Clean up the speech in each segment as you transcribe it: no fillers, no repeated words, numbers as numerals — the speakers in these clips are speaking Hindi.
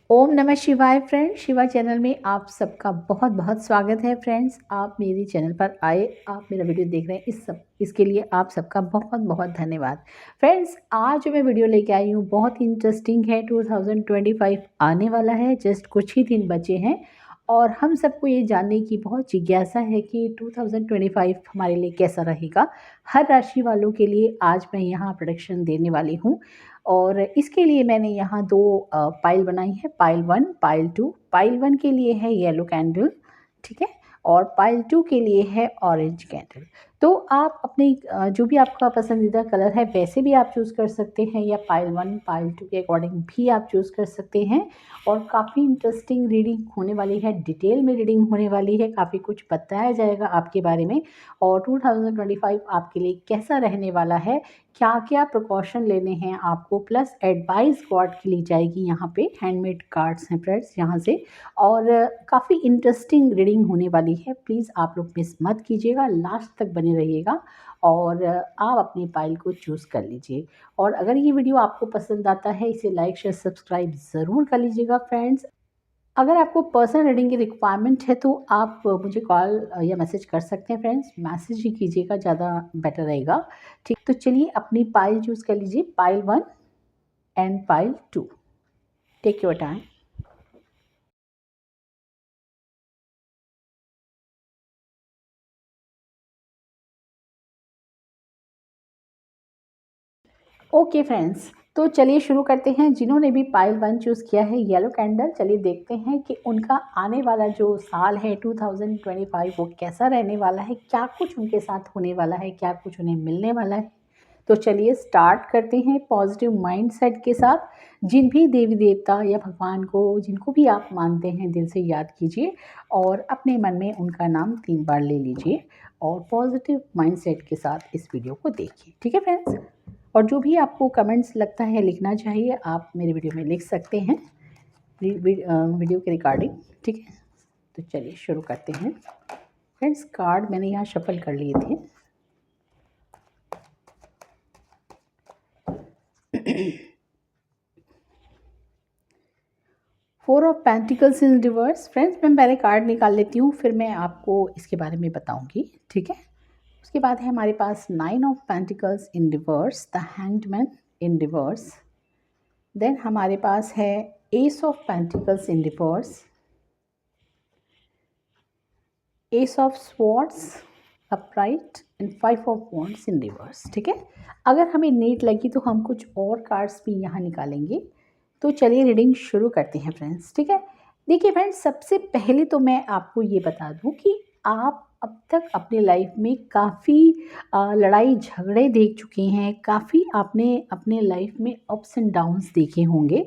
ओम नमः शिवाय फ्रेंड्स, शिवा चैनल में आप सबका बहुत बहुत स्वागत है। फ्रेंड्स, आप मेरे चैनल पर आए, आप मेरा वीडियो देख रहे हैं, इसके लिए आप सबका बहुत बहुत धन्यवाद। फ्रेंड्स, आज जो मैं वीडियो लेके आई हूँ बहुत इंटरेस्टिंग है। 2025 आने वाला है, जस्ट कुछ ही दिन बचे हैं और हम सबको ये जानने की बहुत जिज्ञासा है कि 2025 हमारे लिए कैसा रहेगा। हर राशि वालों के लिए आज मैं यहाँ प्रेडिक्शन देने वाली हूँ और इसके लिए मैंने यहाँ दो पाइल बनाई है, पाइल 1, पाइल 2। पाइल 1 के लिए है येलो कैंडल, ठीक है, और पाइल 2 के लिए है ऑरेंज कैंडल। तो आप अपने जो भी आपका पसंदीदा कलर है वैसे भी आप चूज़ कर सकते हैं, या पाइल 1 पाइल 2 के अकॉर्डिंग भी आप चूज़ कर सकते हैं। और काफ़ी इंटरेस्टिंग रीडिंग होने वाली है, डिटेल में रीडिंग होने वाली है, काफ़ी कुछ बताया जाएगा आपके बारे में। और 2025 आपके लिए कैसा रहने वाला है, क्या क्या प्रिकॉशन लेने हैं आपको, प्लस एडवाइस गॉड की ली जाएगी। यहाँ पे हैंडमेड कार्ड्स हैं फ्रेंड्स यहाँ से, और काफ़ी इंटरेस्टिंग रीडिंग होने वाली है। प्लीज़ आप लोग मिस मत कीजिएगा, लास्ट तक बने रहिएगा और आप अपनी पाइल को चूज़ कर लीजिए। और अगर ये वीडियो आपको पसंद आता है, इसे लाइक शेयर सब्सक्राइब ज़रूर कर लीजिएगा। फ्रेंड्स, अगर आपको पर्सनल रीडिंग की रिक्वायरमेंट है तो आप मुझे कॉल या मैसेज कर सकते हैं। फ्रेंड्स, मैसेज ही कीजिएगा, ज़्यादा बेटर रहेगा। ठीक, तो चलिए अपनी पाइल चूज़ कर लीजिए, pile 1 and pile 2। Take your time. Okay friends, तो चलिए शुरू करते हैं। जिन्होंने भी पाइल 1 चूज़ किया है येलो कैंडल, चलिए देखते हैं कि उनका आने वाला जो साल है 2025 वो कैसा रहने वाला है, क्या कुछ उनके साथ होने वाला है, क्या कुछ उन्हें मिलने वाला है। तो चलिए स्टार्ट करते हैं पॉजिटिव माइंडसेट के साथ। जिन भी देवी देवता या भगवान को, जिनको भी आप मानते हैं, दिल से याद कीजिए और अपने मन में उनका नाम 3 बार ले लीजिए और पॉजिटिव माइंडसेट के साथ इस वीडियो को देखिए। ठीक है फ्रेंड्स, और जो भी आपको कमेंट्स लगता है लिखना चाहिए आप मेरे वीडियो में लिख सकते हैं, वीडियो के रिगार्डिंग। ठीक है, तो चलिए शुरू करते हैं। फ्रेंड्स, कार्ड मैंने यहाँ शफल कर लिए थे। Four of pentacles in reverse. Friends, मैं पहले कार्ड निकाल लेती हूँ, फिर मैं आपको इसके बारे में बताऊँगी। ठीक है, उसके बाद है हमारे पास 9 of pentacles in reverse, the hanged in reverse. Then हमारे पास है ace of pentacles in reverse, ace of swords upright and 5 of wands in reverse. ठीक है, अगर हमें नीड लगी तो हम कुछ और कार्ड्स भी यहाँ निकालेंगे। तो चलिए रीडिंग शुरू करते हैं फ्रेंड्स। ठीक है, देखिए फ्रेंड्स, सबसे पहले तो मैं आपको ये बता दूं कि आप अब तक अपने लाइफ में काफ़ी लड़ाई झगड़े देख चुके हैं, काफ़ी आपने अपने लाइफ में अप्स एंड डाउन्स देखे होंगे।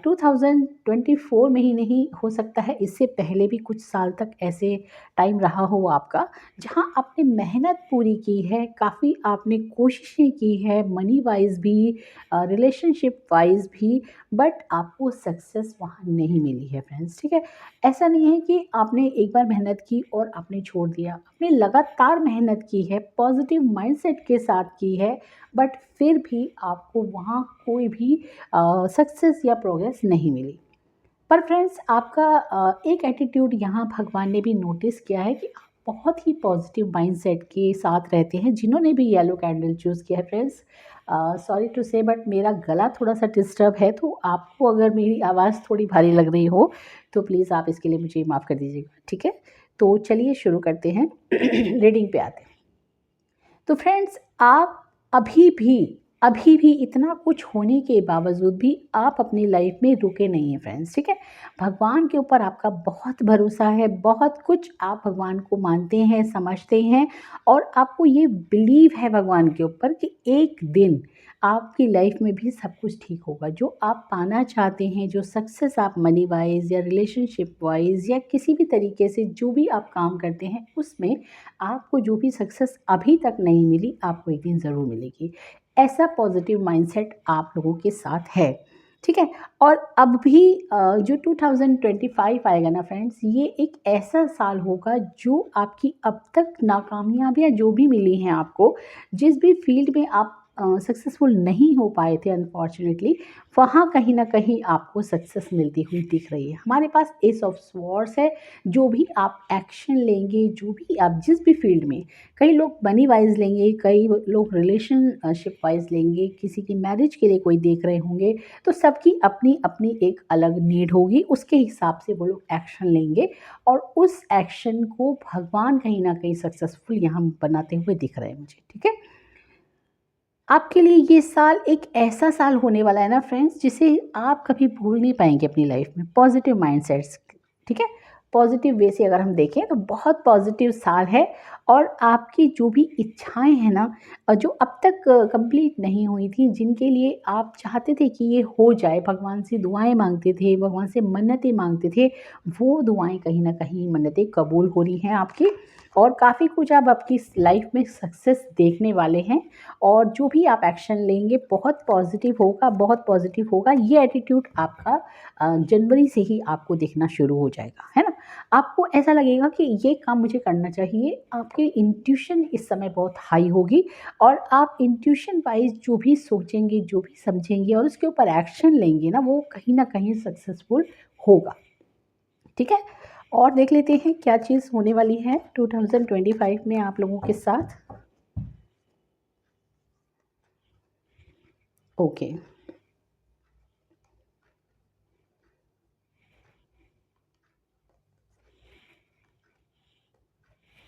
2024 में ही नहीं, हो सकता है इससे पहले भी कुछ साल तक ऐसे टाइम रहा हो आपका, जहां आपने मेहनत पूरी की है, काफ़ी आपने कोशिशें की है, मनी वाइज भी, रिलेशनशिप वाइज भी, बट आपको सक्सेस वहाँ नहीं मिली है फ्रेंड्स। ठीक है, ऐसा नहीं है कि आपने एक बार मेहनत की और आपने छोड़ दिया, आपने लगातार मेहनत की है, पॉजिटिव माइंडसेट के साथ की है, बट फिर भी आपको वहाँ कोई भी सक्सेस या प्रोग्रेस नहीं मिली। पर फ्रेंड्स, आपका एक एटीट्यूड यहाँ भगवान ने भी नोटिस किया है कि आप बहुत ही पॉजिटिव माइंडसेट के साथ रहते हैं। जिन्होंने भी येलो कैंडल चूज़ किया है फ्रेंड्स, सॉरी टू से बट मेरा गला थोड़ा सा डिस्टर्ब है, तो आपको अगर मेरी आवाज़ थोड़ी भारी लग रही हो तो प्लीज़ आप इसके लिए मुझे माफ़ कर दीजिएगा। ठीक है, तो चलिए शुरू करते हैं। रीडिंग पे आते हैं। तो फ्रेंड्स, आप अभी भी अभी भी इतना कुछ होने के बावजूद भी आप अपनी लाइफ में रुके नहीं हैं फ्रेंड्स। ठीक है, भगवान के ऊपर आपका बहुत भरोसा है, बहुत कुछ आप भगवान को मानते हैं, समझते हैं, और आपको ये बिलीव है भगवान के ऊपर कि एक दिन आपकी लाइफ में भी सब कुछ ठीक होगा। जो आप पाना चाहते हैं, जो सक्सेस आप मनी वाइज या रिलेशनशिप वाइज या किसी भी तरीके से जो भी आप काम करते हैं, उसमें आपको जो भी सक्सेस अभी तक नहीं मिली, आपको एक दिन ज़रूर मिलेगी। ऐसा पॉजिटिव माइंडसेट आप लोगों के साथ है। ठीक है, और अब भी जो 2025 आएगा ना फ्रेंड्स, ये एक ऐसा साल होगा जो आपकी अब तक नाकामयाबियाँ जो भी मिली हैं आपको, जिस भी फील्ड में आप सक्सेसफुल नहीं हो पाए थे अनफॉर्चुनेटली, वहाँ कहीं न कहीं आपको सक्सेस मिलती हुई दिख रही है। हमारे पास एस ऑफ स्वॉर्ड्स है, जो भी आप एक्शन लेंगे, जो भी आप जिस भी फील्ड में, कई लोग मनी वाइज़ लेंगे, कई लोग रिलेशनशिप वाइज़ लेंगे, किसी की मैरिज के लिए कोई देख रहे होंगे, तो सबकी अपनी-अपनी एक अलग नीड होगी, उसके हिसाब से वो लोग एक्शन लेंगे और उस एक्शन को भगवान कहीं न कहीं सक्सेसफुल यहाँ बनाते हुए दिख रहे हैं मुझे, ठीक है? आपके लिए ये साल एक ऐसा साल होने वाला है ना फ्रेंड्स, जिसे आप कभी भूल नहीं पाएँगे अपनी लाइफ में। पॉजिटिव माइंडसेट्स, ठीक है? पॉजिटिव वे से अगर हम देखें तो बहुत पॉजिटिव साल है और आपकी जो भी इच्छाएँ हैं ना, जो अब तक कंप्लीट नहीं हुई थी, जिनके लिए आप चाहते थे कि ये हो जाए, भगवान से दुआएँ माँगते थे, भगवान से मन्नतें माँगते थे, वो दुआएँ कहीं न कहीं मन्नतें कबूल हो रही हैं आपकी और काफ़ी कुछ आप आपकी लाइफ में सक्सेस देखने वाले हैं। और जो भी आप एक्शन लेंगे बहुत पॉजिटिव होगा, बहुत पॉजिटिव होगा। ये एटीट्यूड आपका जनवरी से ही आपको दिखना शुरू हो जाएगा, है ना? आपको ऐसा लगेगा कि ये काम मुझे करना चाहिए। आपकी इंट्यूशन इस समय बहुत हाई होगी और आप इंट्यूशन वाइज़ जो भी सोचेंगे, जो भी समझेंगे और उसके ऊपर एक्शन लेंगे ना, वो कहीं न कहीं सक्सेसफुल होगा, ठीक है? और देख लेते हैं क्या चीज़ होने वाली है 2025 में आप लोगों के साथ। ओके।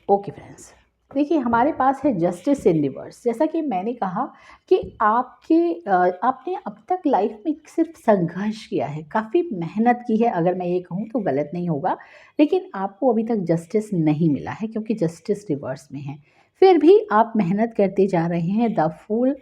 ओके फ्रेंड्स, देखिए हमारे पास है जस्टिस इन रिवर्स। जैसा कि मैंने कहा कि आपने अब तक लाइफ में सिर्फ संघर्ष किया है, काफ़ी मेहनत की है, अगर मैं ये कहूँ तो गलत नहीं होगा, लेकिन आपको अभी तक जस्टिस नहीं मिला है क्योंकि जस्टिस रिवर्स में है। फिर भी आप मेहनत करते जा रहे हैं, द फूल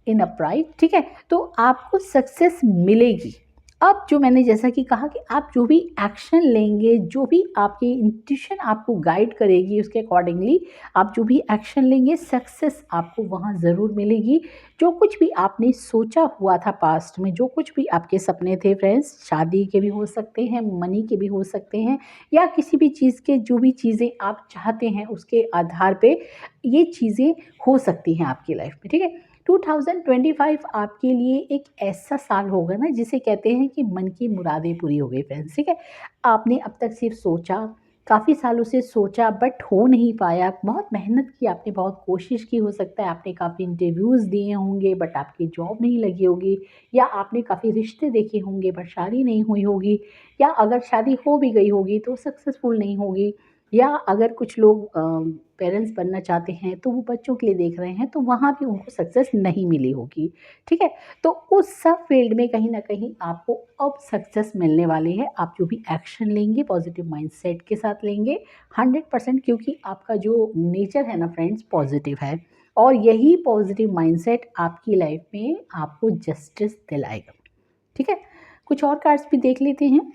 इन अपराइट, ठीक है? तो आपको सक्सेस मिलेगी। अब जो मैंने जैसा कि कहा कि आप जो भी एक्शन लेंगे, जो भी आपकी इंट्यूशन आपको गाइड करेगी, उसके अकॉर्डिंगली आप जो भी एक्शन लेंगे, सक्सेस आपको वहाँ ज़रूर मिलेगी। जो कुछ भी आपने सोचा हुआ था पास्ट में, जो कुछ भी आपके सपने थे फ्रेंड्स, शादी के भी हो सकते हैं, मनी के भी हो सकते हैं या किसी भी चीज़ के, जो भी चीज़ें आप चाहते हैं उसके आधार पे ये चीज़ें हो सकती हैं आपकी लाइफ में, ठीक है? 2025 आपके लिए एक ऐसा साल होगा ना, जिसे कहते हैं कि मन की मुरादें पूरी हो गई फ्रेंड्स, ठीक है? आपने अब तक सिर्फ सोचा, काफ़ी सालों से सोचा बट हो नहीं पाया, बहुत मेहनत की आपने, बहुत कोशिश की, हो सकता है आपने काफ़ी इंटरव्यूज़ दिए होंगे बट आपकी जॉब नहीं लगी होगी या आपने काफ़ी रिश्ते देखे होंगे बट शादी नहीं हुई होगी या अगर शादी हो भी गई होगी तो सक्सेसफुल नहीं होगी या अगर कुछ लोग पेरेंट्स बनना चाहते हैं तो वो बच्चों के लिए देख रहे हैं तो वहाँ भी उनको सक्सेस नहीं मिली होगी, ठीक है? तो उस सब फील्ड में कहीं न कहीं आपको अब सक्सेस मिलने वाली है। आप जो भी एक्शन लेंगे पॉजिटिव माइंडसेट के साथ लेंगे 100%, क्योंकि आपका जो नेचर है ना फ्रेंड्स पॉजिटिव है और यही पॉजिटिव माइंडसेट आपकी लाइफ में आपको जस्टिस दिलाएगा, ठीक है? कुछ और कार्ड्स भी देख लेते हैं।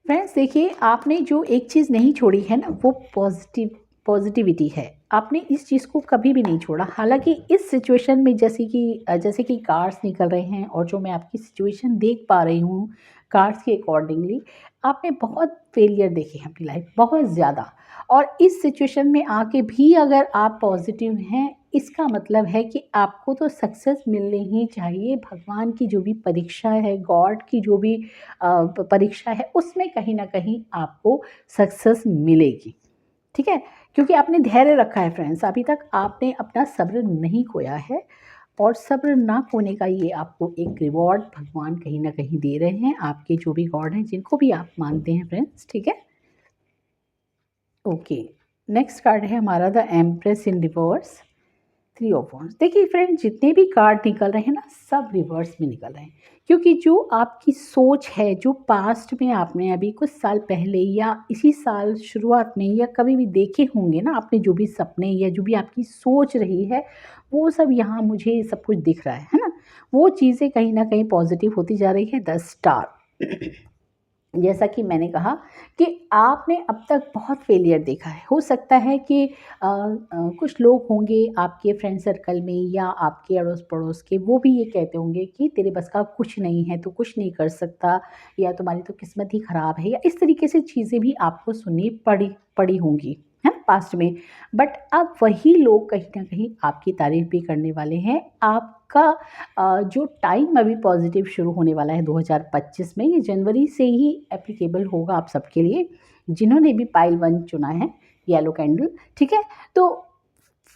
फ्रेंड्स देखिए, आपने जो एक चीज़ नहीं छोड़ी है ना, वो पॉजिटिविटी है। आपने इस चीज़ को कभी भी नहीं छोड़ा। हालाँकि इस सिचुएशन में जैसे कि कार्ड्स निकल रहे हैं और जो मैं आपकी सिचुएशन देख पा रही हूँ कार्ड्स के अकॉर्डिंगली, आपने बहुत फेलियर देखे हैं अपनी लाइफ, बहुत ज़्यादा। और इस सिचुएशन में आके भी अगर आप पॉजिटिव हैं, इसका मतलब है कि आपको तो सक्सेस मिलनी ही चाहिए। भगवान की जो भी परीक्षा है, गॉड की जो भी परीक्षा है, उसमें कहीं न कहीं आपको सक्सेस मिलेगी, ठीक है? क्योंकि आपने धैर्य रखा है फ्रेंड्स, अभी तक आपने अपना सब्र नहीं खोया है और सब्र ना खोने का ये आपको एक रिवॉर्ड भगवान कहीं न कहीं दे रहे हैं, आपके जो भी गॉड हैं, जिनको भी आप मानते हैं फ्रेंड्स, ठीक है? ओके, नेक्स्ट कार्ड है हमारा the empress in reverse, 3 of wands. देखिए फ्रेंड, जितने भी कार्ड निकल रहे हैं ना, सब रिवर्स में निकल रहे हैं, क्योंकि जो आपकी सोच है, जो पास्ट में आपने अभी कुछ साल पहले या इसी साल शुरुआत में या कभी भी देखे होंगे ना, आपने जो भी सपने या जो भी आपकी सोच रही है, वो सब यहाँ मुझे सब कुछ दिख रहा है ना? वो चीज़ें कहीं न कहीं पॉजिटिव होती जा रही है। द स्टार जैसा कि मैंने कहा कि आपने अब तक बहुत फेलियर देखा है। हो सकता है कि कुछ लोग होंगे आपके फ्रेंड सर्कल में या आपके अड़ोस-पड़ोस के, वो भी ये कहते होंगे कि तेरे बस का कुछ नहीं है, तू कुछ नहीं कर सकता या तुम्हारी तो किस्मत ही ख़राब है, या इस तरीके से चीज़ें भी आपको सुननी पड़ी पड़ी होंगी, है ना, पास्ट में। बट अब वही लोग कहीं न कहीं आपकी तारीफ़ भी करने वाले हैं। आपका जो टाइम अभी पॉजिटिव शुरू होने वाला है 2025 में, ये जनवरी से ही एप्लीकेबल होगा आप सबके लिए, जिन्होंने भी पाइल 1 चुना है, येलो कैंडल, ठीक है? तो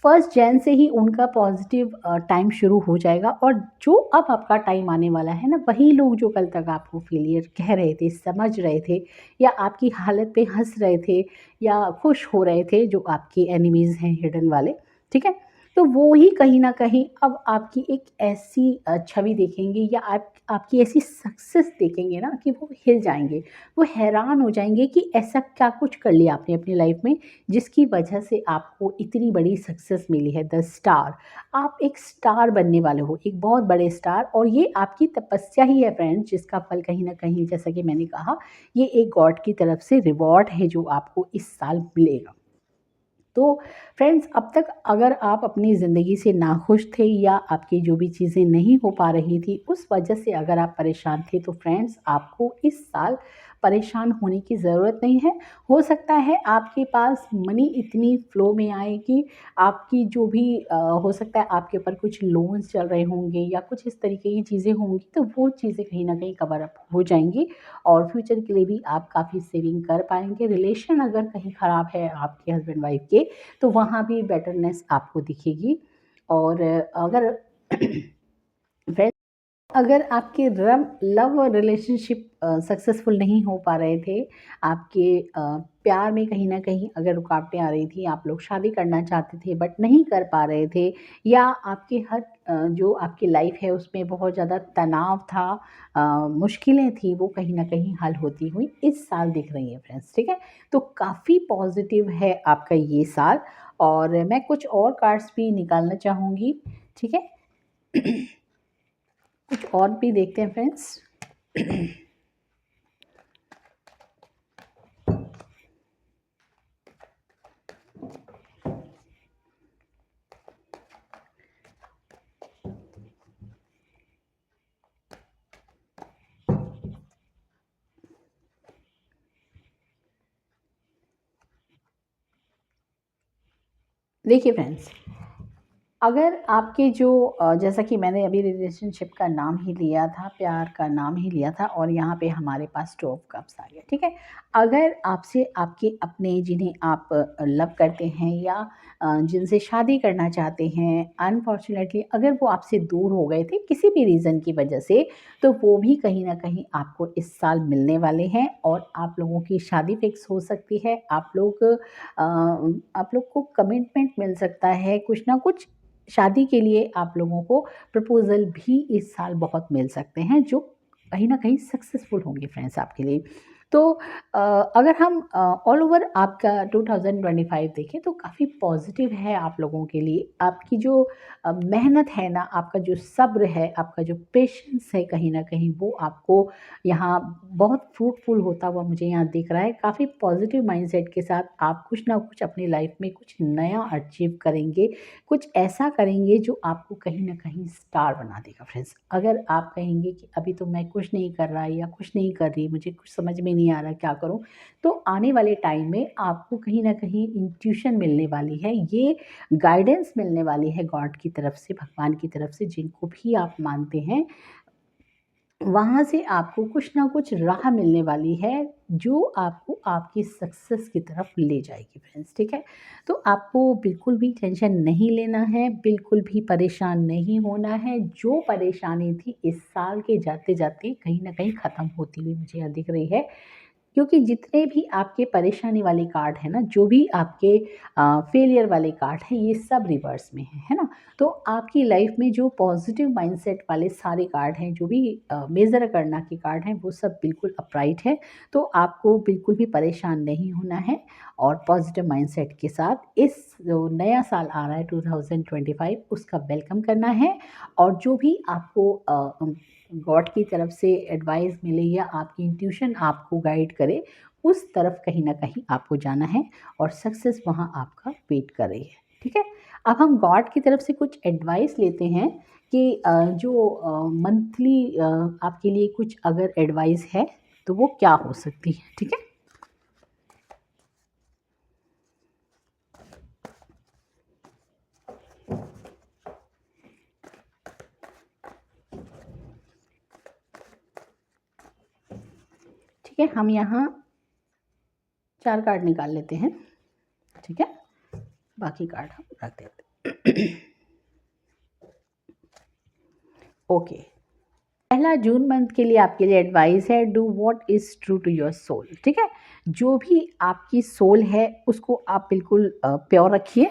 1 जैन से ही उनका पॉजिटिव टाइम शुरू हो जाएगा, और जो अब आपका टाइम आने वाला है ना, वही लोग जो कल तक आपको फेलियर कह रहे थे, समझ रहे थे या आपकी हालत पे हँस रहे थे या खुश हो रहे थे, जो आपके एनिमीज़ हैं हिडन वाले, ठीक है? तो वो ही कहीं न कहीं अब आपकी एक ऐसी छवि देखेंगे या आपकी ऐसी सक्सेस देखेंगे ना कि वो हिल जाएँगे। वो हैरान हो जाएँगे कि ऐसा क्या कुछ कर लिया आपने अपनी लाइफ़ में, जिसकी वजह से आपको इतनी बड़ी सक्सेस मिली है, द स्टार। आप एक स्टार बनने वाले हो, एक बहुत बड़े स्टार, और ये आपकी तपस्या ही है फ्रेंड्स, जिसका फल कहीं न कहीं, जैसा कि मैंने कहा, ये एक गॉड की तरफ से रिवॉर्ड है जो आपको इस साल मिलेगा। तो फ्रेंड्स, अब तक अगर आप अपनी ज़िंदगी से नाखुश थे या आपकी जो भी चीज़ें नहीं हो पा रही थी, उस वजह से अगर आप परेशान थे, तो फ्रेंड्स, आपको इस साल परेशान होने की ज़रूरत नहीं है। हो सकता है आपके पास मनी इतनी फ्लो में आए कि आपकी जो भी हो सकता है आपके ऊपर कुछ लोन्स चल रहे होंगे या कुछ इस तरीके की चीज़ें होंगी, तो वो चीज़ें कहीं न कहीं कवर अप हो जाएँगी और फ्यूचर के लिए भी आप काफ़ी सेविंग कर पाएँगे। रिलेशन अगर कहीं ख़राब है आपके हस्बैंड वाइफ के, तो वहाँ भी बेटरनेस आपको दिखेगी। और अगर फ्रेंड्स, अगर आपके लव रिलेशनशिप सक्सेसफुल नहीं हो पा रहे थे, आपके प्यार में कहीं न कहीं अगर रुकावटें आ रही थी, आप लोग शादी करना चाहते थे बट नहीं कर पा रहे थे, या आपके जो आपकी लाइफ़ है उसमें बहुत ज़्यादा तनाव था, मुश्किलें थी, वो कहीं न कहीं हल होती हुई इस साल दिख रही हैं फ्रेंड्स, ठीक है? तो काफ़ी पॉज़िटिव है आपका ये साल, और मैं कुछ और कार्ड्स भी निकालना चाहूँगी, ठीक है? कुछ और भी देखते हैं फ्रेंड्स। देखिए फ्रेंड्स, अगर आपके जो जैसा कि मैंने अभी रिलेशनशिप का नाम ही लिया था, प्यार का नाम ही लिया था, और यहाँ पे हमारे पास 2 ऑफ कप्स आ गया, ठीक है? अगर आपसे आपके अपने, जिन्हें आप लव करते हैं या जिनसे शादी करना चाहते हैं, अनफॉर्च्युनेटली अगर वो आपसे दूर हो गए थे किसी भी रीज़न की वजह से, तो वो भी कहीं न कहीं आपको इस साल मिलने वाले हैं और आप लोगों की शादी फिक्स हो सकती है। आप लोग को कमिटमेंट मिल सकता है, कुछ ना कुछ शादी के लिए आप लोगों को प्रपोज़ल भी इस साल बहुत मिल सकते हैं, जो कहीं न कहीं सक्सेसफुल होंगे फ्रेंड्स आपके लिए। तो अगर हम ऑल ओवर आपका 2025 देखें, तो काफ़ी पॉज़िटिव है आप लोगों के लिए। आपकी जो मेहनत है ना, आपका जो सब्र है, आपका जो पेशेंस है, कहीं न कहीं वो आपको यहाँ बहुत फ्रूटफुल होता हुआ मुझे यहाँ दिख रहा है। काफ़ी पॉज़िटिव माइंडसेट के साथ आप कुछ ना कुछ अपनी लाइफ़ में कुछ नया अचीव करेंगे, कुछ ऐसा करेंगे जो आपको कहीं न कहीं स्टार बना देगा फ्रेंड्स। अगर आप कहेंगे कि अभी तो मैं कुछ नहीं कर रहा या कुछ नहीं कर रही, मुझे कुछ समझ में नहीं आ रहा क्या करूँ? तो आने वाले टाइम में आपको कहीं न कहीं इंट्यूशन मिलने वाली है, ये गाइडेंस मिलने वाली है गॉड की तरफ से, भगवान की तरफ से, जिनको भी आप मानते हैं। वहाँ से आपको कुछ ना कुछ राह मिलने वाली है, जो आपको आपकी सक्सेस की तरफ ले जाएगी फ्रेंड्स, ठीक है? तो आपको बिल्कुल भी टेंशन नहीं लेना है, बिल्कुल भी परेशान नहीं होना है। जो परेशानी थी इस साल के जाते-जाते कहीं न कहीं ख़त्म होती हुई मुझे यहाँ दिख रही है। क्योंकि जितने भी आपके परेशानी वाले कार्ड हैं ना, जो भी आपके फेलियर वाले कार्ड हैं, ये सब रिवर्स में है ना? तो आपकी लाइफ में जो पॉजिटिव माइंडसेट वाले सारे कार्ड हैं, जो भी मेज़र करना के कार्ड हैं, वो सब बिल्कुल अपराइट है। तो आपको बिल्कुल भी परेशान नहीं होना है और पॉजिटिव माइंडसेट के साथ इस जो नया साल आ रहा है 2025, उसका वेलकम करना है। और जो भी आपको गॉड की तरफ से एडवाइस मिले या आपकी इंट्यूशन आपको गाइड करे, उस तरफ कहीं न कहीं आपको जाना है और सक्सेस वहाँ आपका वेट कर रही है, ठीक है? अब हम गॉड की तरफ से कुछ एडवाइस लेते हैं कि जो मंथली आपके लिए कुछ अगर एडवाइस है, तो वो क्या हो सकती है, ठीक है? ठीक है, हम यहाँ 4 कार्ड निकाल लेते हैं, ठीक है? बाकी कार्ड हम रख देते हैं। ओके, पहला जून मंथ के लिए आपके लिए एडवाइस है, do what is true to your soul, ठीक है? जो भी आपकी सोल है, उसको आप बिल्कुल प्योर रखिए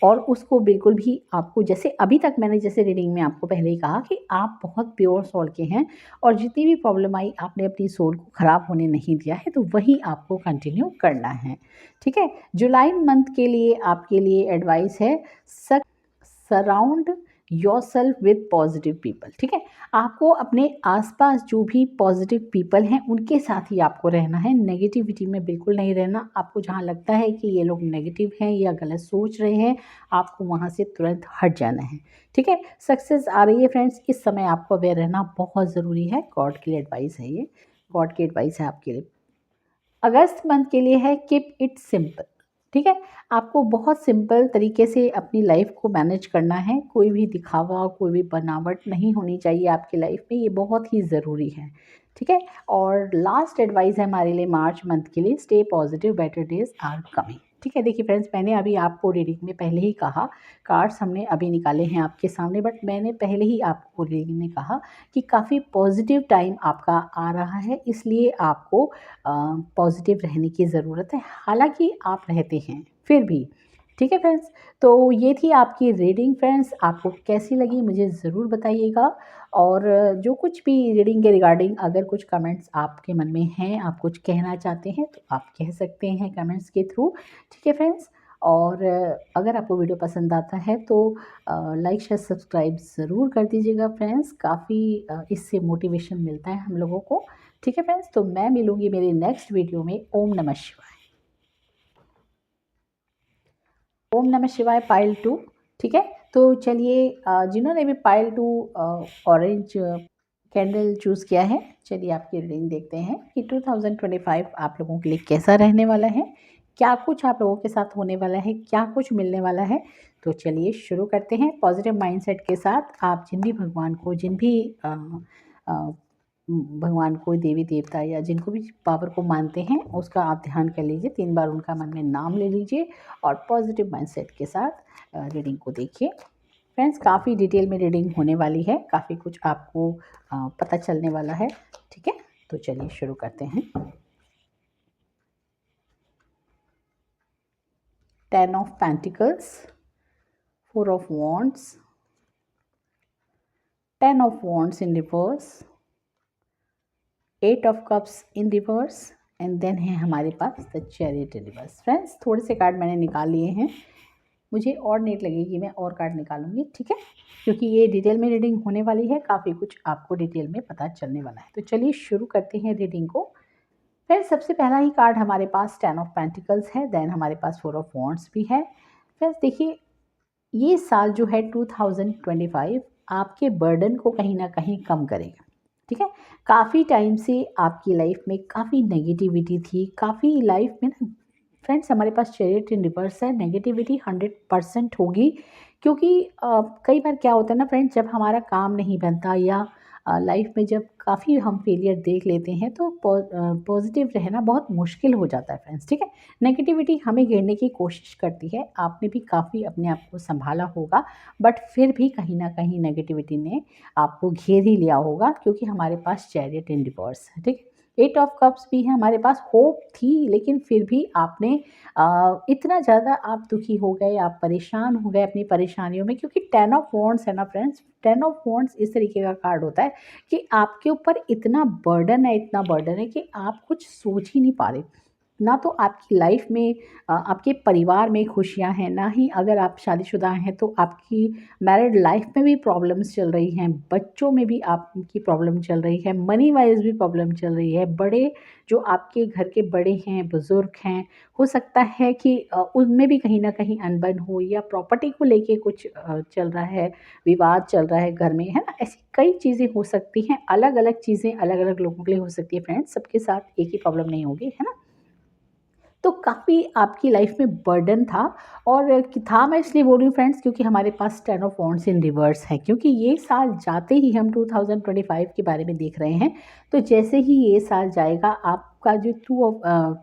और उसको बिल्कुल भी आपको, जैसे अभी तक मैंने जैसे रीडिंग में आपको पहले ही कहा कि आप बहुत प्योर सोल के हैं और जितनी भी प्रॉब्लम आई आपने अपनी सोल को ख़राब होने नहीं दिया है, तो वही आपको कंटिन्यू करना है, ठीक है? जुलाई मंथ के लिए आपके लिए एडवाइस है, surround yourself with positive people, ठीक है? आपको अपने आसपास जो भी पॉजिटिव पीपल हैं उनके साथ ही आपको रहना है, नेगेटिविटी में बिल्कुल नहीं रहना। आपको जहाँ लगता है कि ये लोग नेगेटिव हैं या गलत सोच रहे हैं, आपको वहाँ से तुरंत हट जाना है, ठीक है? सक्सेस आ रही है फ्रेंड्स, इस समय आपको अवेयर रहना बहुत ज़रूरी है। गॉड की एडवाइस है ये, गॉड की एडवाइस है आपके लिए। अगस्त मंथ के लिए है, कीप इट सिंपल, ठीक है? आपको बहुत सिंपल तरीके से अपनी लाइफ को मैनेज करना है, कोई भी दिखावा, कोई भी बनावट नहीं होनी चाहिए आपकी लाइफ में, ये बहुत ही ज़रूरी है, ठीक है? और लास्ट एडवाइस है हमारे लिए मार्च मंथ के लिए, stay positive, better days are coming, ठीक है? देखिए फ्रेंड्स, मैंने अभी आपको रीडिंग में पहले ही कहा, कार्ड्स हमने अभी निकाले हैं आपके सामने, बट मैंने पहले ही आपको रीडिंग में कहा कि काफ़ी पॉजिटिव टाइम आपका आ रहा है, इसलिए आपको पॉजिटिव रहने की ज़रूरत है, हालांकि आप रहते हैं फिर भी, ठीक है फ्रेंड्स? तो ये थी आपकी रीडिंग फ्रेंड्स, आपको कैसी लगी मुझे ज़रूर बताइएगा। और जो कुछ भी रीडिंग के रिगार्डिंग अगर कुछ कमेंट्स आपके मन में हैं, आप कुछ कहना चाहते हैं, तो आप कह सकते हैं कमेंट्स के थ्रू, ठीक है फ्रेंड्स? और अगर आपको वीडियो पसंद आता है तो लाइक शेयर सब्सक्राइब ज़रूर कर दीजिएगा फ्रेंड्स, काफ़ी इससे मोटिवेशन मिलता है हम लोगों को, ठीक है फ्रेंड्स? तो मैं मिलूँगी मेरे नेक्स्ट वीडियो में। ओम नमः शिवाय। ओम नमः शिवाय पाइल 2, ठीक है? तो चलिए, जिन्होंने भी पाइल 2 ऑरेंज कैंडल चूज़ किया है, चलिए आपकी रीडिंग देखते हैं कि 2025 आप लोगों के लिए कैसा रहने वाला है, क्या कुछ आप लोगों के साथ होने वाला है, क्या कुछ मिलने वाला है। तो चलिए शुरू करते हैं। पॉजिटिव माइंडसेट के साथ आप जिन भी भगवान को, जिन भी अ, भगवान को, देवी देवता या जिनको भी पावर को मानते हैं, उसका आप ध्यान कर लीजिए, 3 बार उनका मन में नाम ले लीजिए और पॉजिटिव माइंडसेट के साथ रीडिंग को देखिए। फ्रेंड्स, काफ़ी डिटेल में रीडिंग होने वाली है, काफ़ी कुछ आपको पता चलने वाला है, ठीक है? तो चलिए शुरू करते हैं। 10 of pentacles, 4 of wands, 10 of wands in reverse, 8 of cups in reverse and then है हमारे पास the chariot in reverse. Friends, थोड़े से कार्ड मैंने निकाल लिए हैं, मुझे और नीड लगेगी मैं और कार्ड निकालूंगी, ठीक है? क्योंकि ये डिटेल में रीडिंग होने वाली है, काफ़ी कुछ आपको डिटेल में पता चलने वाला है। तो चलिए शुरू करते हैं रीडिंग को। फिर सबसे पहला ही कार्ड हमारे पास 10 ऑफ पेंटिकल्स है, देन हमारे पास 4 ऑफ वॉन्ड्स भी है। फिर देखिए, ये साल जो है 2025 आपके बर्डन को कहीं ना कहीं कम करेगा, ठीक है? काफ़ी टाइम से आपकी लाइफ में काफ़ी नेगेटिविटी थी, काफ़ी लाइफ में ना फ्रेंड्स, हमारे पास चैरियट इन रिवर्स है, नेगेटिविटी 100% होगी। क्योंकि कई बार क्या होता है ना फ्रेंड्स, जब हमारा काम नहीं बनता या लाइफ में जब काफ़ी हम फेलियर देख लेते हैं, तो पॉजिटिव रहना बहुत मुश्किल हो जाता है फ्रेंड्स, ठीक है? नेगेटिविटी हमें घेरने की कोशिश करती है, आपने भी काफ़ी अपने आप को संभाला होगा, बट फिर भी कहीं ना कहीं नेगेटिविटी ने आपको घेर ही लिया होगा, क्योंकि हमारे पास चैरियट इन रिवर्स है, ठीक है? 8 ऑफ कप्स भी है हमारे पास, होप थी लेकिन फिर भी आपने इतना ज़्यादा आप दुखी हो गए, आप परेशान हो गए अपनी परेशानियों में, क्योंकि 10 ऑफ वांड्स है ना फ्रेंड्स, 10 ऑफ वांड्स इस तरीके का कार्ड होता है कि आपके ऊपर इतना बर्डन है, इतना बर्डन है कि आप कुछ सोच ही नहीं पा रहे। ना तो आपकी लाइफ में आपके परिवार में खुशियाँ हैं, ना ही अगर आप शादीशुदा हैं तो आपकी मैरिड लाइफ में भी प्रॉब्लम्स चल रही हैं, बच्चों में भी आपकी प्रॉब्लम चल रही है, मनी वाइज़ भी प्रॉब्लम चल रही है, बड़े जो आपके घर के बड़े हैं, बुज़ुर्ग हैं, हो सकता है कि उनमें भी कहीं न कहीं अनबन हो, या प्रॉपर्टी को लेके कुछ चल रहा है, विवाद चल रहा है घर में, है ना? ऐसी कई चीज़ें हो सकती हैं, अलग-अलग चीज़ें अलग-अलग लोगों के लिए हो सकती है फ्रेंड्स, सबके साथ एक ही प्रॉब्लम नहीं होगी, है ना? तो काफ़ी आपकी लाइफ में बर्डन था, और था मैं इसलिए बोल रही हूँ फ्रेंड्स क्योंकि हमारे पास 10 ऑफ वांड्स इन रिवर्स है, क्योंकि ये साल जाते ही हम 2025 के बारे में देख रहे हैं। तो जैसे ही ये साल जाएगा, आपका जो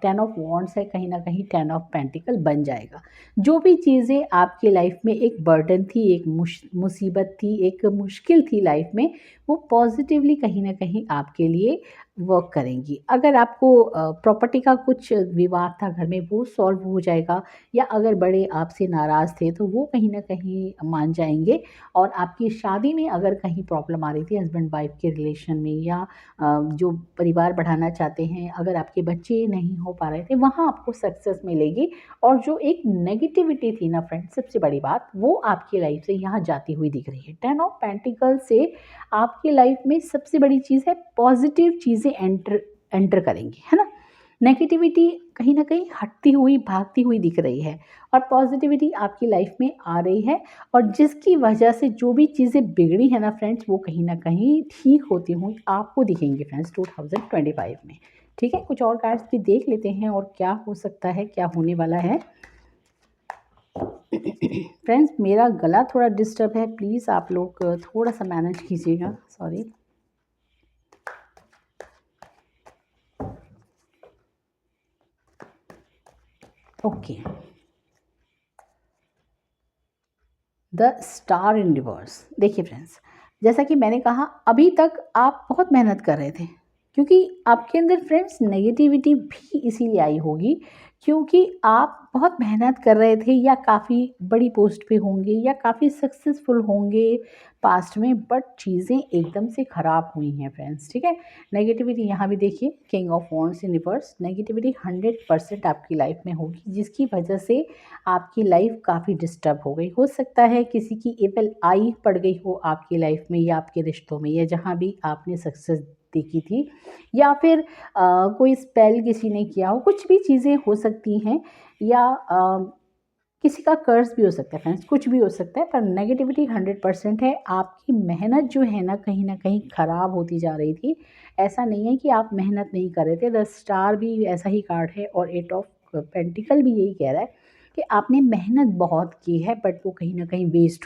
10 ऑफ वांड्स है कहीं ना कहीं 10 ऑफ पेंटिकल बन जाएगा। जो भी चीज़ें आपकी लाइफ में एक बर्डन थी, एक मुसीबत थी, एक मुश्किल थी लाइफ में, वो पॉजिटिवली कहीं ना कहीं आपके लिए वर्क करेंगी। अगर आपको प्रॉपर्टी का कुछ विवाद था घर में, वो सॉल्व हो जाएगा, या अगर बड़े आपसे नाराज़ थे तो वो कहीं न कहीं मान जाएँगे। और आपकी शादी में अगर कहीं प्रॉब्लम आ रही थी हस्बैंड वाइफ के रिलेशन में, या जो परिवार बढ़ाना चाहते हैं, अगर आपके बच्चे नहीं हो पा रहे थे, वहाँ आपको सक्सेस मिलेगी। और जो एक नेगेटिविटी थी ना फ्रेंड्स, सबसे बड़ी बात, वो आपकी लाइफ से यहाँ जाती हुई दिख रही है। 10 ऑफ पेंटिकल से आपकी लाइफ में सबसे बड़ी चीज़ है, पॉजिटिव चीज़ें एंटर एंटर करेंगी, है ना? नेगेटिविटी कहीं न कहीं हटती हुई, भागती हुई दिख रही है, और पॉजिटिविटी आपकी लाइफ में आ रही है, और जिसकी वजह से जो भी चीज़ें बिगड़ी हैं ना फ्रेंड्स, वो कहीं न कहीं ठीक होती हुई आपको दिखेंगी फ्रेंड्स 2025 में। ठीक है? कुछ और कार्ड्स भी देख लेते हैं और क्या हो सकता है, क्या होने वाला है। फ्रेंड्स, मेरा गला थोड़ा डिस्टर्ब है, प्लीज़ आप लोग थोड़ा-सा मैनेज कीजिएगा, sorry. Okay, the star in reverse. देखिए फ्रेंड्स, जैसा कि मैंने कहा, अभी तक आप बहुत मेहनत कर रहे थे, क्योंकि आपके अंदर फ्रेंड्स नेगेटिविटी भी इसीलिए आई होगी, क्योंकि आप बहुत मेहनत कर रहे थे, या काफ़ी बड़ी पोस्ट पे होंगे, या काफ़ी सक्सेसफुल होंगे पास्ट में, बट चीज़ें एकदम से ख़राब हुई हैं फ्रेंड्स। ठीक है? नेगेटिविटी यहाँ भी देखिए, king of wands in reverse, negativity 100% आपकी लाइफ में होगी, जिसकी वजह से आपकी लाइफ काफ़ी डिस्टर्ब हो गई। हो सकता है किसी की एवल आई पड़ गई हो आपकी लाइफ में, या आपके रिश्तों में, या जहाँ भी आपने सक्सेस देखी थी, या फिर कोई स्पेल किसी ने किया हो, कुछ भी चीज़ें हो सकती हैं, या किसी का कर्ज भी हो सकता है फ्रेंड्स, कुछ भी हो सकता है, पर नेगेटिविटी 100% है। आपकी मेहनत जो है ना, कहीं न कहीं ख़राब होती जा रही थी। ऐसा नहीं है कि आप मेहनत नहीं कर रहे थे, द स्टार भी ऐसा ही कार्ड है, और 8 ऑफ पेंटिकल भी यही कह रहा है कि आपने मेहनत बहुत की है, बट वो कहीं न कहीं वेस्ट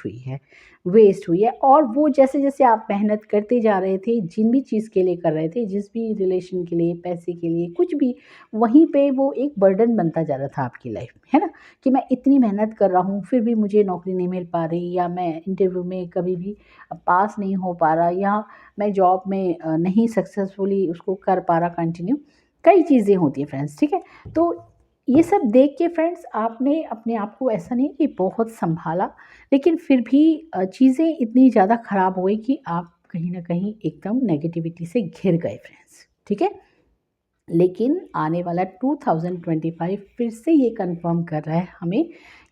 हुई है। और वो जैसे-जैसे आप मेहनत करते जा रहे थे, जिन भी चीज़ के लिए कर रहे थे, जिस भी रिलेशन के लिए, पैसे के लिए, कुछ भी, वहीं पे वो एक बर्डन बनता जा रहा था आपकी लाइफ में, है ना? कि मैं इतनी मेहनत कर रहा हूँ, फिर भी मुझे नौकरी नहीं मिल पा रही, या मैं इंटरव्यू में कभी भी पास नहीं हो पा रहा, या मैं जॉब में नहीं सक्सेसफुली उसको कर पा रहा कंटिन्यू। कई चीज़ें होती हैं फ्रेंड्स, ठीक है? तो ये सब देख के फ्रेंड्स, आपने अपने आप को ऐसा नहीं कि बहुत सँभाला, लेकिन फिर भी चीज़ें इतनी ज़्यादा ख़राब हो गई कि आप कहीं न कहीं एकदम नेगेटिविटी से घिर गए फ्रेंड्स, ठीक है? लेकिन आने वाला 2025 फिर से ये कंफर्म कर रहा है हमें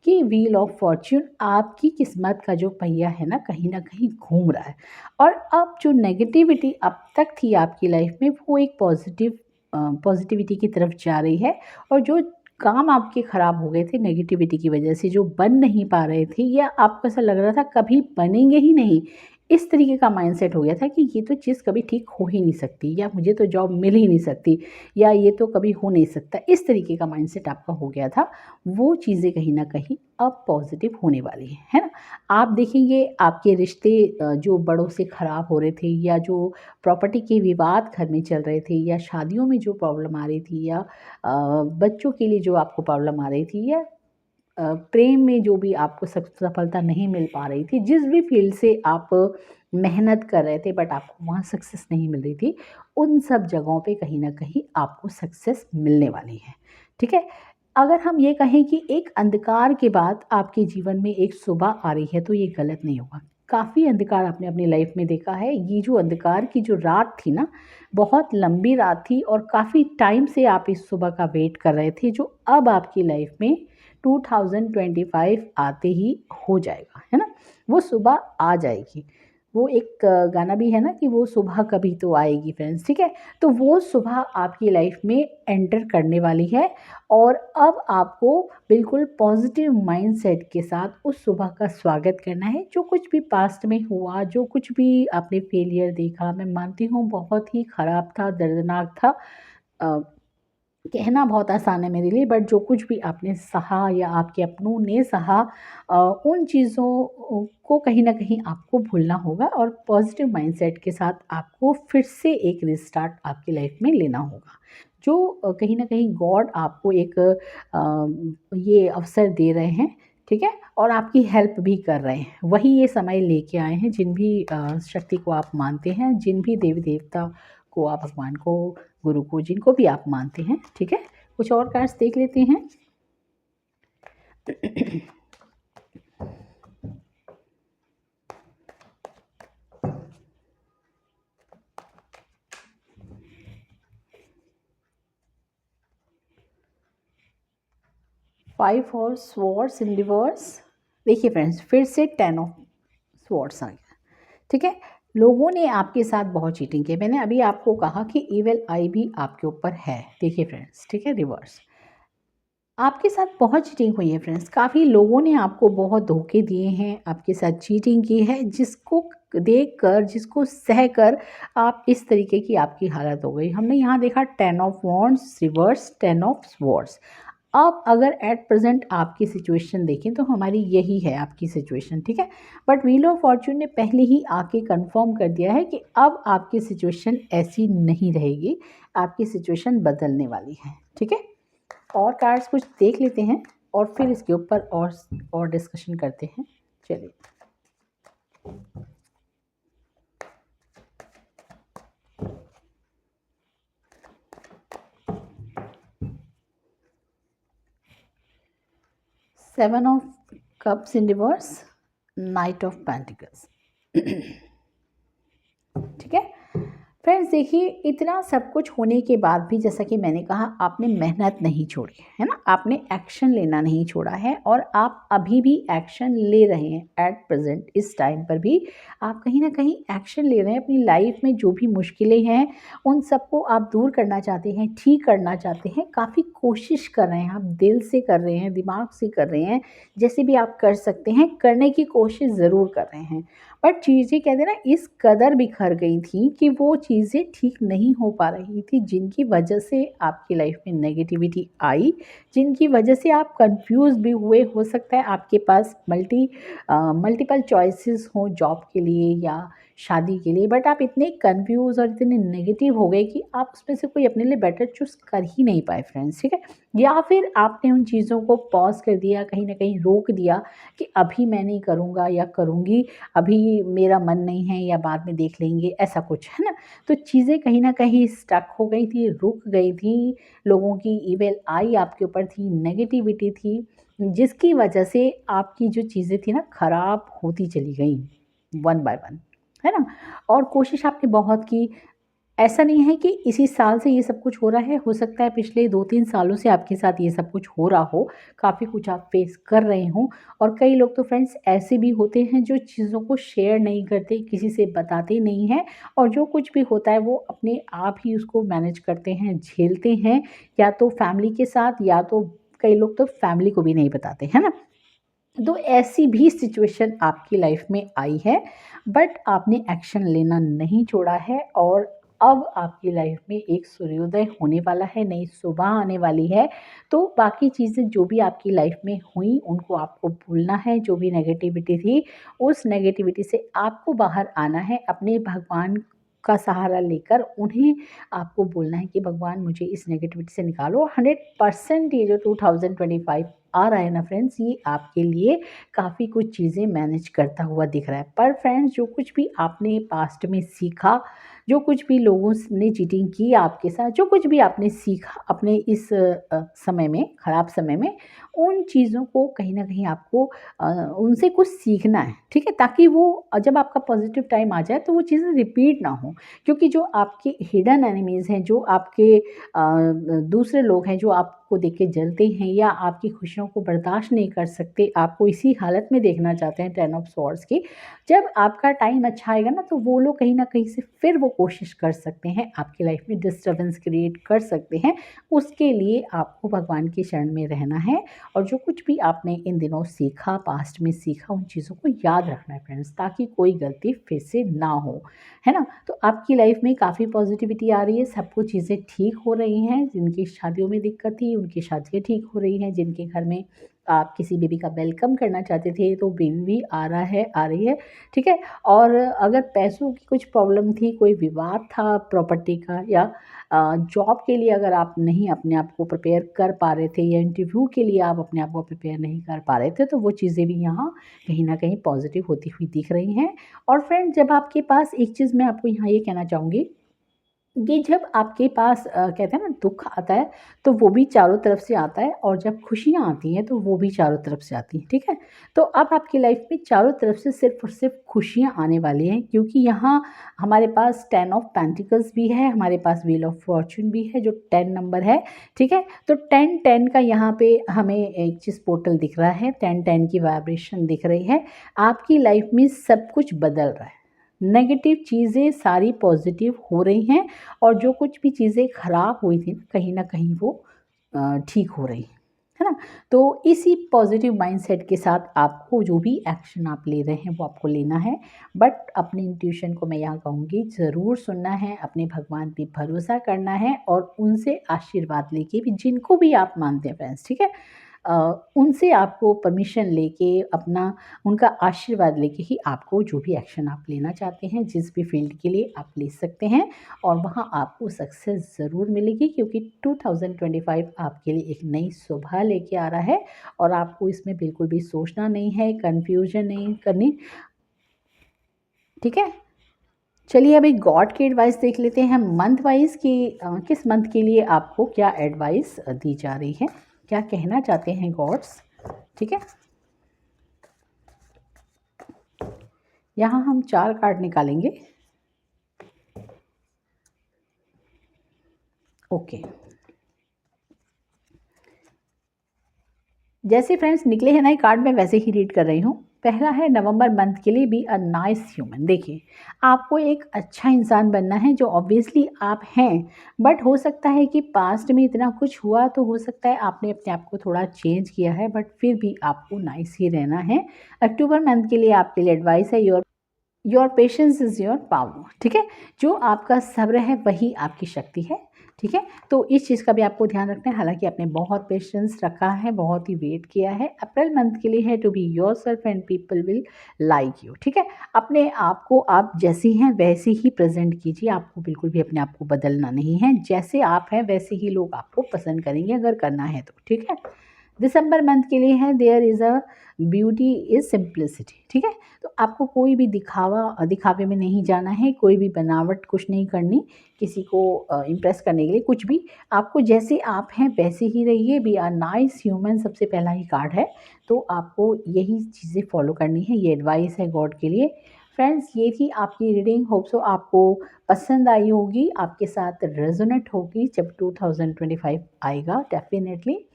कि व्हील ऑफ फॉर्च्यून, आपकी किस्मत का जो पहिया है ना, कहीं न कहीं घूम रहा है। और अब जो नेगेटिविटी अब तक थी आपकी लाइफ में, वो एक पॉजिटिविटी की तरफ जा रही है। और जो काम आपके ख़राब हो गए थे नेगेटिविटी की वजह से, जो बन नहीं पा रहे थे, या आपको ऐसा लग रहा था कभी बनेंगे ही नहीं, इस तरीके का माइंडसेट हो गया था कि ये तो चीज़ कभी ठीक हो ही नहीं सकती, या मुझे तो जॉब मिल ही नहीं सकती, या ये तो कभी हो नहीं सकता, इस तरीके का माइंडसेट आपका हो गया था। वो चीज़ें कहीं न कहीं अब पॉज़िटिव होने वाली हैं, है ना? आप देखेंगे आपके रिश्ते जो बड़ों से ख़राब हो रहे थे, या जो प्रॉपर्टी के विवाद घर में चल रहे थे, या शादियों में जो प्रॉब्लम आ रही थी, या बच्चों के लिए जो आपको प्रॉब्लम आ रही थी, या प्रेम में जो भी आपको सफलता नहीं मिल पा रही थी, जिस भी फ़ील्ड से आप मेहनत कर रहे थे बट आपको वहाँ सक्सेस नहीं मिल रही थी, उन सब जगहों पे कहीं न कहीं आपको सक्सेस मिलने वाली है, ठीक है? अगर हम ये कहें कि एक अंधकार के बाद आपके जीवन में एक सुबह आ रही है, तो ये गलत नहीं होगा। काफ़ी अंधकार आपने अपनी लाइफ़ में देखा है, ये जो अंधकार की जो रात थी ना, बहुत लंबी रात थी और काफ़ी टाइम से आप इस सुबह का वेट कर रहे थे, जो अब आपकी लाइफ़ में 2025 आते ही हो जाएगा, है ना? वो सुबह आ जाएगी। वो एक गाना भी है ना कि वो सुबह कभी तो आएगी फ्रेंड्स, ठीक है? तो वो सुबह आपकी लाइफ में एंटर करने वाली है और अब आपको बिल्कुल पॉजिटिव माइंडसेट के साथ उस सुबह का स्वागत करना है। जो कुछ भी पास्ट में हुआ, जो कुछ भी आपने फेलियर देखा, मैं मानती हूँ बहुत ही ख़राब था, दर्दनाक था। अ, कहना बहुत आसान है मेरे लिए, बट जो कुछ भी आपने सहा या आपके अपनों ने सहा, उन चीज़ों को कहीं न कहीं आपको भूलना होगा और पॉज़िटिव माइंडसेट के साथ आपको फिर से एक रिस्टार्ट आपकी लाइफ़ में लेना होगा। जो कहीं न कहीं गॉड आपको एक ये अवसर दे रहे हैं, ठीक है? और आपकी हेल्प भी कर रहे हैं। वही ये समय लेके आए हैं, जिन भी शक्ति को आप मानते हैं, जिन भी देवी-देवता को आप, भगवान को, गुरु को, जिनको भी आप मानते हैं, ठीक है? कुछ और कार्ड्स देख लेते हैं। 5 और स्वॉर्ड्स इन रिवर्स। देखिए फ्रेंड्स, फिर से 10 ऑफ स्वॉर्ड्स आ गया, ठीक है? लोगों ने आपके साथ बहुत चीटिंग की। मैंने अभी आपको कहा कि इविल आई भी आपके ऊपर है। देखिए फ्रेंड्स, ठीक है? रिवर्स आपके साथ बहुत चीटिंग हुई है फ्रेंड्स। काफ़ी लोगों ने आपको बहुत धोखे दिए हैं, आपके साथ चीटिंग की है, जिसको देखकर, जिसको सहकर आप इस तरीके की आपकी हालत हो गई। हमने यहाँ देखा 10 of wands reverse, 10 of swords. अब अगर एट प्रेजेंट आपकी सिचुएशन देखें तो हमारी यही है आपकी सिचुएशन, ठीक है? बट व्हील ऑफ फॉर्च्यून ने पहले ही आके कंफर्म कर दिया है कि अब आपकी सिचुएशन ऐसी नहीं रहेगी, आपकी सिचुएशन बदलने वाली है, ठीक है? और कार्ड्स कुछ देख लेते हैं और फिर इसके ऊपर और डिस्कशन करते हैं। चलिए, 7 of cups in reverse, night of pentacles, ठीक है? फ्रेंड्स देखिए, इतना सब कुछ होने के बाद भी जैसा कि मैंने कहा, आपने मेहनत नहीं छोड़ी, है ना? आपने एक्शन लेना नहीं छोड़ा है और आप अभी भी एक्शन ले रहे हैं। एट प्रेजेंट इस टाइम पर भी आप कहीं ना कहीं एक्शन ले रहे हैं। अपनी लाइफ में जो भी मुश्किलें हैं, उन सबको आप दूर करना चाहते हैं, ठीक करना चाहते हैं, काफ़ी कोशिश कर रहे हैं, आप दिल से कर रहे हैं, दिमाग से कर रहे हैं, जैसे भी आप कर सकते हैं, करने की कोशिश ज़रूर कर रहे हैं। बट चीज़ें कहते हैं ना, इस कदर बिखर गई थी कि वो चीज़ें ठीक नहीं हो पा रही थी, जिनकी वजह से आपकी लाइफ में नेगेटिविटी आई, जिनकी वजह से आप कंफ्यूज भी हुए। हो सकता है आपके पास मल्टीपल चॉइसेस हों जॉब के लिए या शादी के लिए, बट आप इतने कंफ्यूज और इतने नेगेटिव हो गए कि आप उसमें से कोई अपने लिए बेटर चूज़ कर ही नहीं पाए फ्रेंड्स, ठीक है? या फिर आपने उन चीज़ों को पॉज कर दिया, कहीं ना कहीं रोक दिया कि अभी मैं नहीं करूँगा या करूँगी, अभी मेरा मन नहीं है या बाद में देख लेंगे, ऐसा कुछ, है ना? तो चीज़ें कहीं न कहीं स्टक हो गई थी, रुक गई थी, लोगों की इविल आई आपके ऊपर थी, नेगेटिविटी थी, जिसकी वजह से आपकी जो चीज़ें थी ना, खराब होती चली गईं, वन बाय वन, है ना? और कोशिश आपने बहुत की। ऐसा नहीं है कि इसी साल से ये सब कुछ हो रहा है, हो सकता है पिछले 2-3 सालों से आपके साथ ये सब कुछ हो रहा हो, काफ़ी कुछ आप फेस कर रहे हों। और कई लोग तो फ्रेंड्स ऐसे भी होते हैं जो चीज़ों को शेयर नहीं करते, किसी से बताते नहीं हैं और जो कुछ भी होता है वो अपने आप ही उसको मैनेज करते हैं, झेलते हैं, या तो फैमिली के साथ, या तो कई लोग तो फैमिली को भी नहीं बताते, है ना? तो ऐसी भी सिचुएशन आपकी लाइफ में आई है, बट आपने एक्शन लेना नहीं छोड़ा है और अब आपकी लाइफ में एक सूर्योदय होने वाला है, नई सुबह आने वाली है। तो बाकी चीज़ें जो भी आपकी लाइफ में हुई उनको आपको भूलना है। जो भी नेगेटिविटी थी, उस नेगेटिविटी से आपको बाहर आना है, अपने भगवान का सहारा लेकर उन्हें आपको बोलना है कि भगवान मुझे इस नेगेटिविटी से निकालो। 100% ये जो 2025 आ रहा है ना फ्रेंड्स, ये आपके लिए काफ़ी कुछ चीज़ें मैनेज करता हुआ दिख रहा है। पर फ्रेंड्स, जो कुछ भी आपने पास्ट में सीखा, जो कुछ भी लोगों ने चीटिंग की आपके साथ, जो कुछ भी आपने सीखा अपने इस समय में, ख़राब समय में, उन चीज़ों को कहीं न कहीं आपको उनसे कुछ सीखना है, ठीक है? ताकि वो जब आपका पॉज़िटिव टाइम आ जाए तो वो चीज़ें रिपीट ना हो। क्योंकि जो आपके हिडन एनिमीज़ हैं, जो आपके दूसरे लोग हैं, जो आपको देख के जलते हैं या आपकी खुशियों को बर्दाश्त नहीं कर सकते, आपको इसी हालत में देखना चाहते हैं 10 ऑफ स्वॉर्ड्स की, जब आपका टाइम अच्छा आएगा ना, तो वो लोग कहीं न कहीं से फिर वो कोशिश कर सकते हैं, आपकी लाइफ़ में डिस्टर्बेंस क्रिएट कर सकते हैं। उसके लिए आपको भगवान की शरण में रहना है और जो कुछ भी आपने इन दिनों सीखा, पास्ट में सीखा, उन चीज़ों को याद रखना है फ्रेंड्स, ताकि कोई गलती फिर से ना हो, है ना? तो आपकी लाइफ़ में काफ़ी पॉज़िटिविटी आ रही है, सब कुछ चीज़ें ठीक हो रही हैं, जिनकी शादियों में दिक्कत थी, उनकी शादियाँ ठीक हो रही हैं, जिनके घर में आप किसी बेबी का वेलकम करना चाहते थे, तो बेबी भी आ रहा है, आ रही है, ठीक है? और अगर पैसों की कुछ प्रॉब्लम थी, कोई विवाद था प्रॉपर्टी का या जॉब के लिए अगर आप नहीं अपने आप को प्रिपेयर कर पा रहे थे या इंटरव्यू के लिए आप अपने आप को प्रिपेयर नहीं कर पा रहे थे, तो वो चीज़ें भी यहाँ कहीं न कहीं पॉज़िटिव होती हुई दिख रही हैं। और फ्रेंड, जब आपके पास एक चीज़ मैं आपको यहाँ ये कहना चाहूँगी कि जब आपके पास कहते हैं ना दुःख आता है, तो वो भी चारों तरफ से आता है और जब खुशियाँ आती हैं, तो वो भी चारों तरफ से आती हैं, ठीक है? तो अब आपकी लाइफ़ में चारों तरफ से सिर्फ़ और सिर्फ़ खुशियाँ आने वाली हैं, क्योंकि यहाँ हमारे पास 10 ऑफ पेंटिकल्स भी है, हमारे पास व्हील ऑफ फॉर्च्यून भी है, जो 10 नंबर है, ठीक है? तो 10-10 का यहाँ पे हमें एक चीज़ पोर्टल दिख रहा है, 10-10 की वाइब्रेशन दिख रही है। आपकी लाइफ़ में सब कुछ बदल रहा है। नेगेटिव चीज़ें सारी पॉज़िटिव हो रही हैं और जो कुछ भी चीज़ें ख़राब हुई थी ना, कहीं न कहीं वो ठीक हो रही हैं, है ना? तो इसी पॉज़िटिव माइंडसेट के साथ आपको जो भी एक्शन आप ले रहे हैं, वो आपको लेना है। बट अपनी इंट्यूशन को मैं यहाँ कहूँगी ज़रूर सुनना है, अपने भगवान पे भरोसा करना है और उनसे आशीर्वाद लेके भी, जिनको भी आप मानते हैं फ्रेंड्स, ठीक है? अ, उनसे आपको परमिशन लेके अपना उनका आशीर्वाद लेके ही आपको जो भी एक्शन आप लेना चाहते हैं, जिस भी फ़ील्ड के लिए आप ले सकते हैं और वहाँ आपको सक्सेस ज़रूर मिलेगी, क्योंकि 2025 आपके लिए एक नई सुबह लेके आ रहा है और आपको इसमें बिल्कुल भी सोचना नहीं है, कन्फ्यूज़न नहीं करनी, ठीक है? चलिए अभी गॉड की एडवाइस देख लेते हैं मंथ वाइज़ कि किस मंथ के लिए आपको क्या एडवाइस दी जा रही है, क्या कहना चाहते हैं गॉड्स, ठीक है? यहाँ हम 4 कार्ड निकालेंगे। ओके। जैसे फ्रेंड्स निकले हैं नए कार्ड, मैं वैसे ही रीड कर रही हूँ। पहला है नवंबर मंथ के लिए बी अ नाइस ह्यूमन। देखिए, आपको एक अच्छा इंसान बनना है, जो ऑब्वियसली आप हैं, बट हो सकता है कि पास्ट में इतना कुछ हुआ, तो हो सकता है आपने अपने आप को थोड़ा चेंज किया है, बट फिर भी आपको नाइस ही रहना है। अक्टूबर मंथ के लिए आपके लिए एडवाइस है, your patience is your power, ठीक है? जो आपका सब्र है वही आपकी शक्ति है, ठीक है? तो इस चीज़ का भी आपको ध्यान रखना है। हालाँकि आपने बहुत पेशेंस रखा है, बहुत ही वेट किया है। अप्रैल मंथ के लिए है to be yourself and people will like you, ठीक है? अपने आप को आप जैसी हैं वैसे ही प्रेज़ेंट कीजिए, आपको बिल्कुल भी अपने आप को बदलना नहीं है। जैसे आप हैं वैसे ही लोग आपको पसंद करेंगे, अगर करना है तो, ठीक है? दिसंबर मंथ के लिए है there is a beauty is simplicity, ठीक है? तो आपको कोई भी दिखावे में नहीं जाना है, कोई भी बनावट कुछ नहीं करनी, किसी को इम्प्रेस करने के लिए कुछ भी। आपको जैसे आप हैं वैसे ही रहिए, बी आर नाइस ह्यूमन सबसे पहला ही कार्ड है, तो आपको यही चीज़ें फॉलो करनी है, ये एडवाइस है गॉड के लिए। फ्रेंड्स, ये थी आपकी रीडिंग, होप सो आपको पसंद आई होगी, आपके साथ रेजोनेट होगी जब 2025 आएगा डेफ़िनेटली,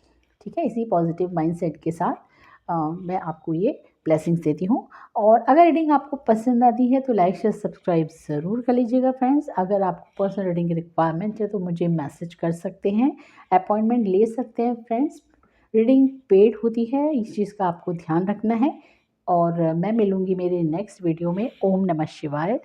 ठीक है? इसी पॉजिटिव माइंडसेट के साथ मैं आपको ये ब्लेसिंग्स देती हूँ। और अगर रीडिंग आपको पसंद आती है तो लाइक शेयर सब्सक्राइब ज़रूर कर लीजिएगा फ्रेंड्स। अगर आपको पर्सनल रीडिंग की रिक्वायरमेंट है तो मुझे मैसेज कर सकते हैं, अपॉइंटमेंट ले सकते हैं फ्रेंड्स। रीडिंग पेड होती है, इस चीज़ का आपको ध्यान रखना है। और मैं मिलूँगी मेरे नेक्स्ट वीडियो में। ओम नमः शिवाय।